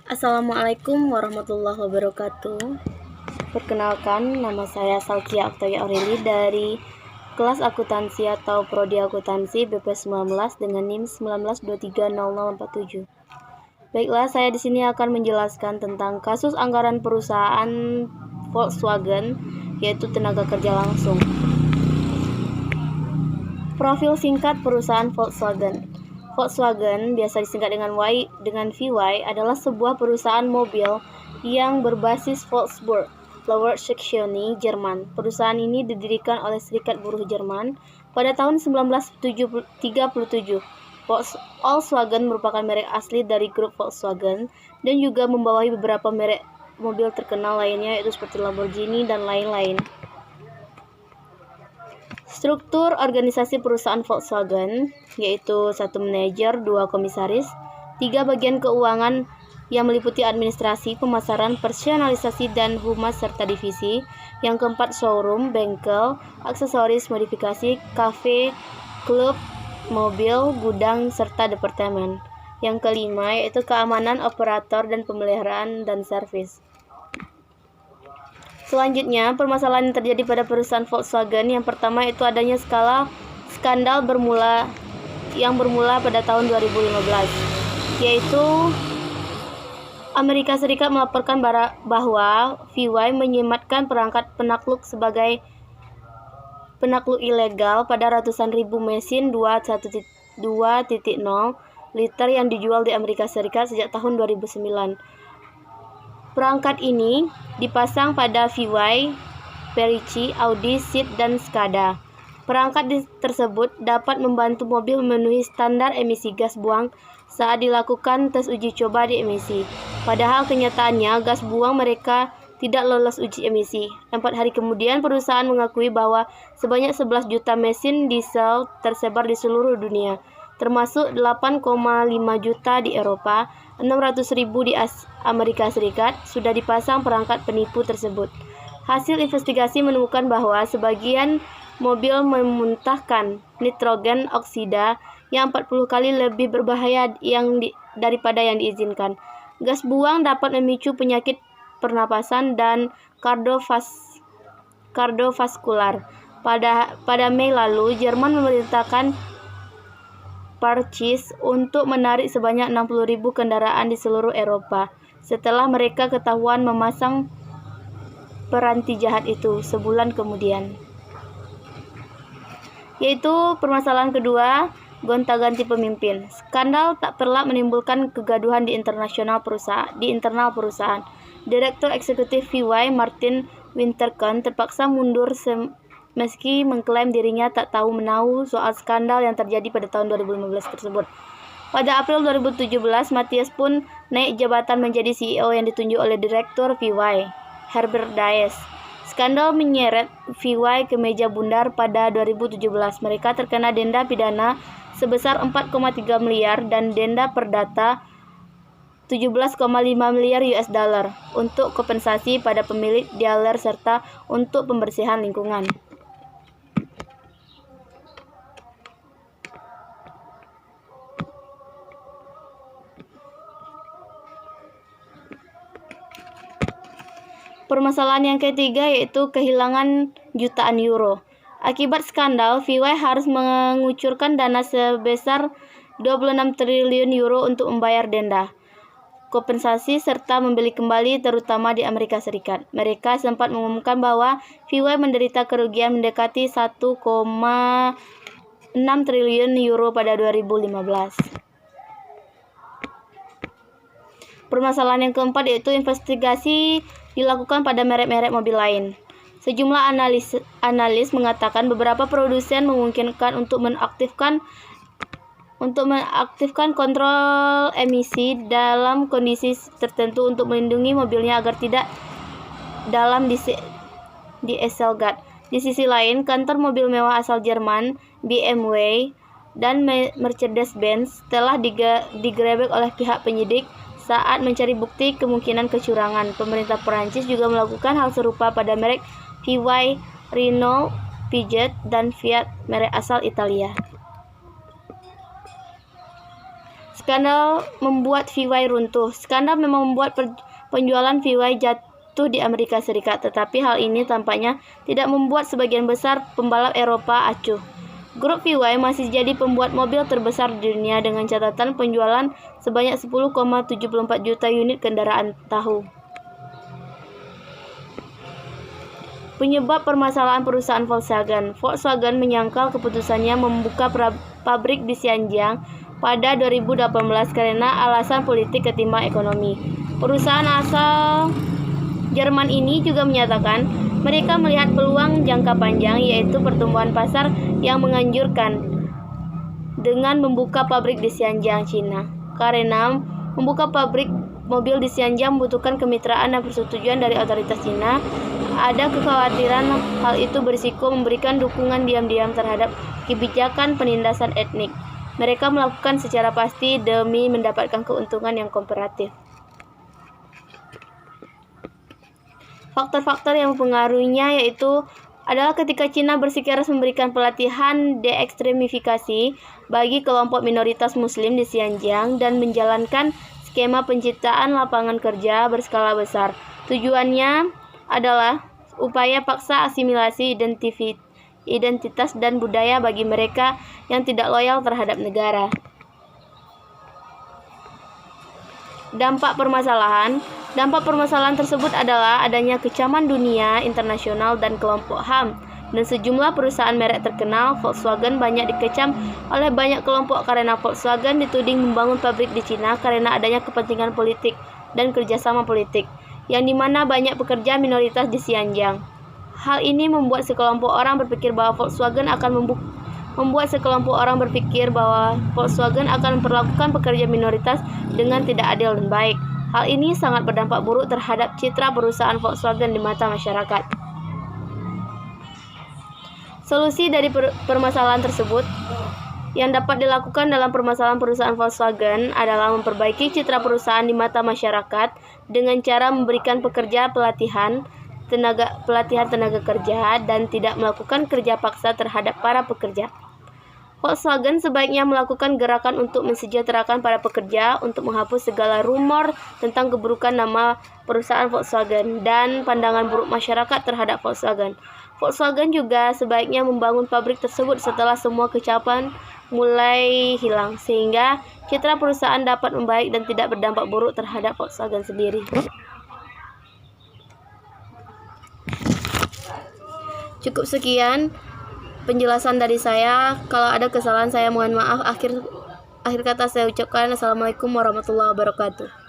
Assalamualaikum warahmatullahi wabarakatuh. Perkenalkan, nama saya Salkia Octavia Aureli dari kelas akuntansi atau prodi akuntansi BP19 dengan NIM 19230047. Baiklah, saya di sini akan menjelaskan tentang kasus anggaran perusahaan Volkswagen, yaitu tenaga kerja langsung. Profil singkat perusahaan Volkswagen. Volkswagen, biasa disingkat dengan VY, adalah sebuah perusahaan mobil yang berbasis Wolfsburg, Lower Saxony, Jerman. Perusahaan ini didirikan oleh Serikat Buruh Jerman pada tahun 1937. Volkswagen merupakan merek asli dari grup Volkswagen dan juga membawahi beberapa merek mobil terkenal lainnya, yaitu seperti Lamborghini dan lain-lain. Struktur organisasi perusahaan Volkswagen yaitu 1 manajer, 2 komisaris, 3 bagian keuangan yang meliputi administrasi, pemasaran, personalisasi, dan humas serta divisi. Yang keempat, showroom, bengkel, aksesoris, modifikasi, kafe, klub, mobil, gudang, serta departemen. Yang kelima yaitu keamanan, operator, dan pemeliharaan dan servis. Selanjutnya, permasalahan yang terjadi pada perusahaan Volkswagen yang pertama itu adanya skandal bermula pada tahun 2015, yaitu Amerika Serikat melaporkan bahwa VY menyematkan perangkat penakluk sebagai penakluk ilegal pada ratusan ribu mesin 2.0 liter yang dijual di Amerika Serikat sejak tahun 2009. Perangkat ini dipasang pada VY, Perici, Audi, Seat, dan Skoda. Perangkat tersebut dapat membantu mobil memenuhi standar emisi gas buang saat dilakukan tes uji coba di emisi. Padahal kenyataannya gas buang mereka tidak lolos uji emisi. 4 hari kemudian perusahaan mengakui bahwa sebanyak 11 juta mesin diesel tersebar di seluruh dunia, termasuk 8,5 juta di Eropa, 600.000 di Amerika Serikat, sudah dipasang perangkat penipu tersebut. Hasil investigasi menemukan bahwa sebagian mobil memuntahkan nitrogen oksida yang 40 kali lebih berbahaya daripada yang diizinkan. Gas buang dapat memicu penyakit pernapasan dan kardiovaskular. Pada Mei lalu, Jerman memerintahkan Purchase untuk menarik sebanyak 60.000 kendaraan di seluruh Eropa setelah mereka ketahuan memasang peranti jahat itu sebulan kemudian. Yaitu permasalahan kedua, gonta-ganti pemimpin. Skandal tak pelak menimbulkan kegaduhan di internal perusahaan. Direktur eksekutif VY, Martin Winterkorn, terpaksa mundur meski mengklaim dirinya tak tahu menahu soal skandal yang terjadi pada tahun 2015 tersebut. Pada April 2017, Matthias pun naik jabatan menjadi CEO yang ditunjuk oleh Direktur VY, Herbert Diess. Skandal menyeret VY ke meja bundar pada 2017. Mereka terkena denda pidana sebesar 4,3 miliar dan denda perdata 17,5 miliar US dollar untuk kompensasi pada pemilik dealer serta untuk pembersihan lingkungan. Permasalahan yang ketiga yaitu kehilangan jutaan euro. Akibat skandal, VY harus mengucurkan dana sebesar 26 triliun euro untuk membayar denda, kompensasi, serta membeli kembali terutama di Amerika Serikat. Mereka sempat mengumumkan bahwa VY menderita kerugian mendekati 1,6 triliun euro pada 2015. Permasalahan yang keempat yaitu investigasi dilakukan pada merek-merek mobil lain. Sejumlah analis mengatakan beberapa produsen memungkinkan untuk mengaktifkan kontrol emisi dalam kondisi tertentu untuk melindungi mobilnya agar tidak dalam dieselgate. Di sisi lain, kantor mobil mewah asal Jerman, BMW, dan Mercedes-Benz telah digerebek oleh pihak penyidik saat mencari bukti kemungkinan kecurangan. Pemerintah Perancis juga melakukan hal serupa pada merek VY, Renault, Peugeot, dan Fiat, merek asal Italia. Skandal membuat VW runtuh. Skandal memang membuat penjualan VW jatuh di Amerika Serikat, tetapi hal ini tampaknya tidak membuat sebagian besar pembalap Eropa acuh. Grup VW masih jadi pembuat mobil terbesar di dunia dengan catatan penjualan sebanyak 10,74 juta unit kendaraan tahu. Penyebab permasalahan perusahaan Volkswagen. Volkswagen menyangkal keputusannya membuka pabrik di Xinjiang pada 2018 karena alasan politik ketimbang ekonomi. Perusahaan asal Jerman ini juga menyatakan mereka melihat peluang jangka panjang, yaitu pertumbuhan pasar yang menganjurkan dengan membuka pabrik di Xinjiang, Cina. Karena membuka pabrik mobil di Xinjiang membutuhkan kemitraan dan persetujuan dari otoritas Cina, ada kekhawatiran hal itu berisiko memberikan dukungan diam-diam terhadap kebijakan penindasan etnik. Mereka melakukan secara pasti demi mendapatkan keuntungan yang komparatif. Faktor-faktor yang mempengaruhinya yaitu adalah ketika Cina bersikeras memberikan pelatihan deekstremifikasi bagi kelompok minoritas Muslim di Xinjiang dan menjalankan skema penciptaan lapangan kerja berskala besar. Tujuannya adalah upaya paksa asimilasi identitas dan budaya bagi mereka yang tidak loyal terhadap negara. Dampak permasalahan tersebut adalah adanya kecaman dunia internasional dan kelompok HAM, dan sejumlah perusahaan merek terkenal. Volkswagen banyak dikecam oleh banyak kelompok karena Volkswagen dituding membangun pabrik di Cina karena adanya kepentingan politik dan kerjasama politik, yang dimana banyak pekerja minoritas di Xinjiang. Hal ini membuat sekelompok orang berpikir bahwa Volkswagen akan memperlakukan pekerja minoritas dengan tidak adil dan baik. Hal ini sangat berdampak buruk terhadap citra perusahaan Volkswagen di mata masyarakat. Solusi dari permasalahan tersebut yang dapat dilakukan dalam permasalahan perusahaan Volkswagen adalah memperbaiki citra perusahaan di mata masyarakat dengan cara memberikan pekerja pelatihan tenaga kerja dan tidak melakukan kerja paksa terhadap para pekerja. Volkswagen sebaiknya melakukan gerakan untuk mensejahterakan para pekerja, untuk menghapus segala rumor tentang keburukan nama perusahaan Volkswagen dan pandangan buruk masyarakat terhadap Volkswagen. Volkswagen juga sebaiknya membangun pabrik tersebut setelah semua kecapan mulai hilang, sehingga citra perusahaan dapat membaik dan tidak berdampak buruk terhadap Volkswagen sendiri. Cukup sekian penjelasan dari saya. Kalau ada kesalahan saya mohon maaf. Akhir kata saya ucapkan assalamualaikum warahmatullahi wabarakatuh.